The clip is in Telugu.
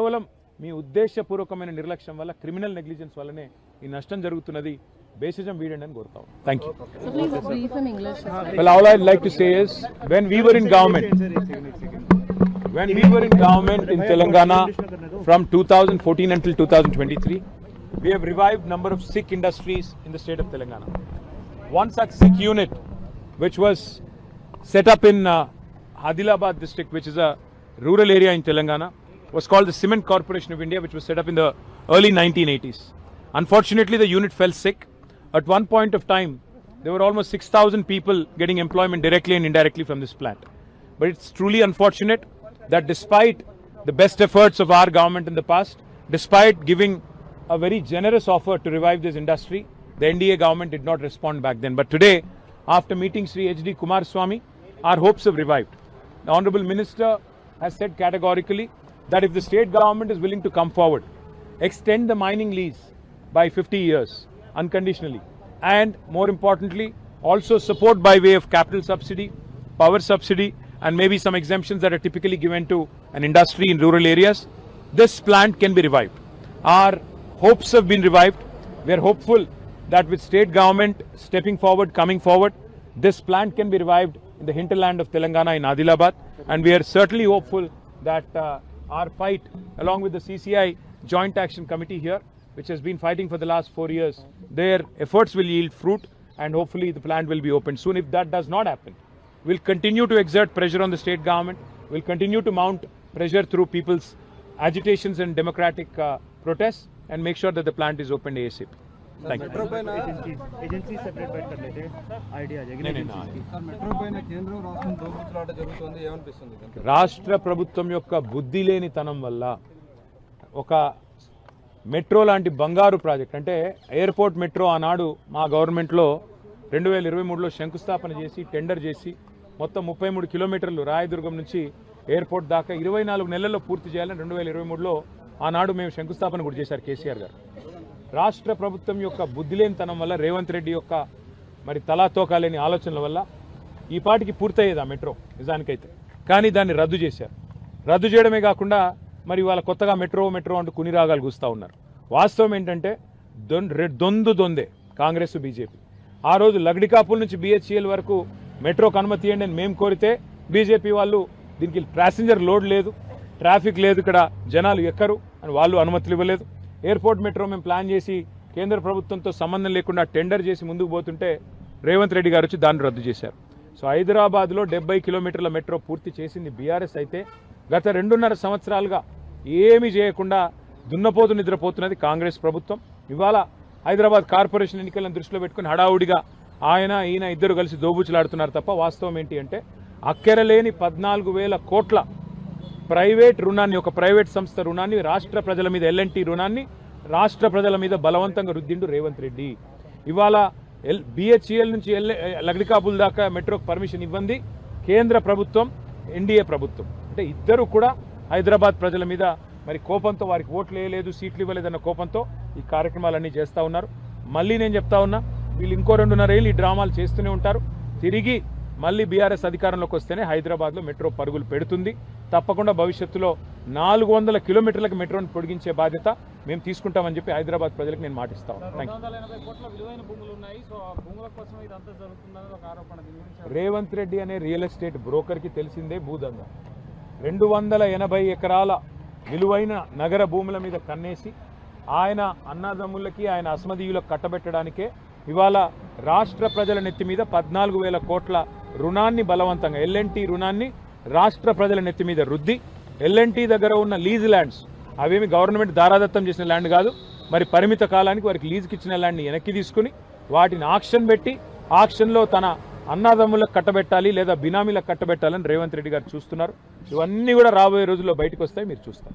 కేవలం మీ ఉద్దేశపూర్వకమైన నిర్లక్ష్యం వల్ల క్రిమినల్ నెగ్లిజెన్స్ వల్లనే ఈ నష్టం జరుగుతున్నది. బేసిజం వీడండి అని కోరుతాం. Thank you. Well, all I'd like to say is when we were in government in Telangana from 2014 until 2023, we have revived number of Sikh industries in the state of Telangana. One such Sikh unit which was set up in Adilabad district, which is a rural area in Telangana, was called the Cement Corporation of India, which was set up in the early 1980s. Unfortunately, the unit fell sick. At one point of time, there were almost 6,000 people getting employment directly and indirectly from this plant. But it's truly unfortunate that despite the best efforts of our government in the past, despite giving a very generous offer to revive this industry, the NDA government did not respond back then. But today, after meeting Sri H.D. Kumaraswamy, our hopes have revived. The Honorable Minister has said categorically that if the state government is willing to come forward, extend the mining lease by 50 years unconditionally, and more importantly, also support by way of capital subsidy, power subsidy, and maybe some exemptions that are typically given to an industry in rural areas, this plant can be revived. Our hopes have been revived. We are hopeful that with state government stepping forward, coming forward, this plant can be revived in the hinterland of Telangana in Adilabad, and we are certainly hopeful that our fight along with the CCI Joint Action Committee here, which has been fighting for the last 4 years, their efforts will yield fruit, and hopefully the plant will be opened soon. If that does not happen, we'll continue to exert pressure on the state government. We'll continue to mount pressure through people's agitations and democratic protests, and make sure that the plant is opened ASAP. Thank you. Agency separate बैठ कर लेते आइडिया आ जाएगी మెట్రో పైన కేంద్రం రాష్ట్రం దోబుచ్చులాట జరుగుతుంది ఏమనిపిస్తుంది? రాష్ట్ర ప్రభుత్వం యొక్క బుద్ధి లేనితనం వల్ల ఒక మెట్రో లాంటి బంగారు ప్రాజెక్ట్, అంటే ఎయిర్పోర్ట్ మెట్రో ఆనాడు మా గవర్నమెంట్లో 2023లో శంకుస్థాపన చేసి టెండర్ చేసి మొత్తం 33 కిలోమీటర్లు రాయదుర్గం నుంచి ఎయిర్పోర్ట్ దాకా 24 నెలల్లో పూర్తి చేయాలని 2023లో ఆనాడు మేము శంకుస్థాపన కూడా చేశారు కేసీఆర్ గారు. రాష్ట్ర ప్రభుత్వం యొక్క బుద్ధి లేనితనం వల్ల, రేవంత్ రెడ్డి యొక్క మరి తలాతోకా లేని ఆలోచనల వల్ల ఈ పాటికి పూర్తయ్యేది ఆ మెట్రో నిజానికైతే. కానీ దాన్ని రద్దు చేశారు. రద్దు చేయడమే కాకుండా మరి వాళ్ళ కొత్తగా మెట్రో అంటూ కుని రాగాలు కూస్తూ ఉన్నారు. వాస్తవం ఏంటంటే దొందే కాంగ్రెస్ బీజేపీ. ఆ రోజు లగడికాపుల నుంచి BHEL వరకు మెట్రోకు అనుమతి ఇవ్వండి అని మేము కోరితే బీజేపీ వాళ్ళు దీనికి ప్యాసింజర్ లోడ్ లేదు, ట్రాఫిక్ లేదు, ఇక్కడ జనాలు ఎక్కరు అని వాళ్ళు అనుమతులు ఇవ్వలేదు. ఎయిర్పోర్ట్ మెట్రో మేము ప్లాన్ చేసి కేంద్ర ప్రభుత్వంతో సంబంధం లేకుండా టెండర్ చేసి ముందుకు పోతుంటే రేవంత్ రెడ్డి గారు వచ్చి దాన్ని రద్దు చేశారు. సో హైదరాబాద్లో 70 కిలోమీటర్ల మెట్రో పూర్తి చేసింది బీఆర్ఎస్ అయితే, గత 2.5 సంవత్సరాలుగా ఏమీ చేయకుండా దున్నపోతు నిద్రపోతున్నది కాంగ్రెస్ ప్రభుత్వం. ఇవాళ హైదరాబాద్ కార్పొరేషన్ ఎన్నికలను దృష్టిలో పెట్టుకుని హడావుడిగా ఈయన ఇద్దరు కలిసి దోబుచులాడుతున్నారు తప్ప వాస్తవం ఏంటి అంటే అక్కెరలేని 14,000 కోట్ల ప్రైవేట్ రుణాన్ని, ఒక ప్రైవేట్ సంస్థ రుణాన్ని రాష్ట్ర ప్రజల మీద, L&T రుణాన్ని రాష్ట్ర ప్రజల మీద బలవంతంగా రుద్దిండు రేవంత్ రెడ్డి. ఇవాళ BHEL నుంచి లగడికాపుల్ దాకా మెట్రోకి పర్మిషన్ ఇవ్వండి కేంద్ర ప్రభుత్వం, NDA ప్రభుత్వం. అంటే ఇద్దరు కూడా హైదరాబాద్ ప్రజల మీద మరి కోపంతో, వారికి ఓట్లు వేయలేదు, సీట్లు ఇవ్వలేదన్న కోపంతో ఈ కార్యక్రమాలన్నీ చేస్తూ ఉన్నారు. మళ్ళీ నేను చెప్తా ఉన్నా, వీళ్ళు ఇంకో 2.5 ఏళ్ళు ఈ డ్రామాలు చేస్తూనే ఉంటారు. తిరిగి మళ్ళీ బీఆర్ఎస్ అధికారంలోకి వస్తేనే హైదరాబాద్లో మెట్రో పరుగులు పెడుతుంది. తప్పకుండా భవిష్యత్తులో 400 కిలోమీటర్లకు మెట్రోని పొడిగించే బాధ్యత మేము తీసుకుంటామని చెప్పి హైదరాబాద్ ప్రజలకు నేను మాటిస్తాను. రేవంత్ రెడ్డి అనే రియల్ ఎస్టేట్ బ్రోకర్కి తెలిసిందే భూదందా. 280 ఎకరాల విలువైన నగర భూముల మీద కన్నేసి ఆయన అన్నదమ్ములకి, ఆయన అస్మదీయులకు కట్టబెట్టడానికే ఇవాళ రాష్ట్ర ప్రజల నెత్తి మీద 14,000 కోట్ల రుణాన్ని బలవంతంగా, L&T రుణాన్ని రాష్ట్ర ప్రజల నెత్తి మీద రుద్ది, L&T దగ్గర ఉన్న లీజ్ ల్యాండ్స్, అవేమి గవర్నమెంట్ దారాదత్తం చేసిన ల్యాండ్ కాదు, మరి పరిమిత కాలానికి వారికి లీజుకి ఇచ్చిన ల్యాండ్ని వెనక్కి తీసుకుని వాటిని ఆక్షన్ పెట్టి, ఆక్షన్లో తన అన్నదమ్ములకు కట్టబెట్టాలి లేదా బినామీలకు కట్టబెట్టాలని రేవంత్ రెడ్డి గారు చూస్తున్నారు. ఇవన్నీ కూడా రాబోయే రోజుల్లో బయటకు వస్తాయి, మీరు చూస్తారు.